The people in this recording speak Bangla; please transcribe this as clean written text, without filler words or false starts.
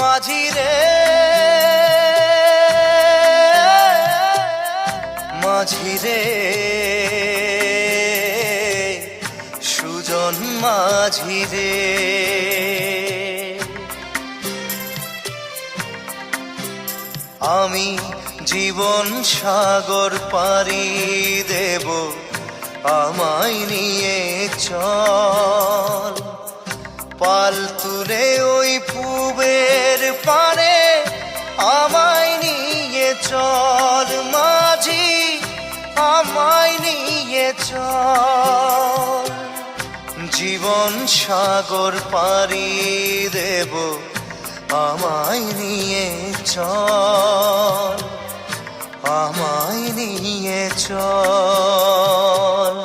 মাঝি রে মাঝি রে সুজন মাঝি রে আমি জীবন সাগর পাড়ি দেব আমায় নিয়ে চল পাল তুলে ওই পুবের পারে আমায় নিয়ে চল মাঝি আমায় নিয়ে চল জীবন সাগর পাড়ি দেব আমায় নিয়ে চল আমায় নিয়ে চল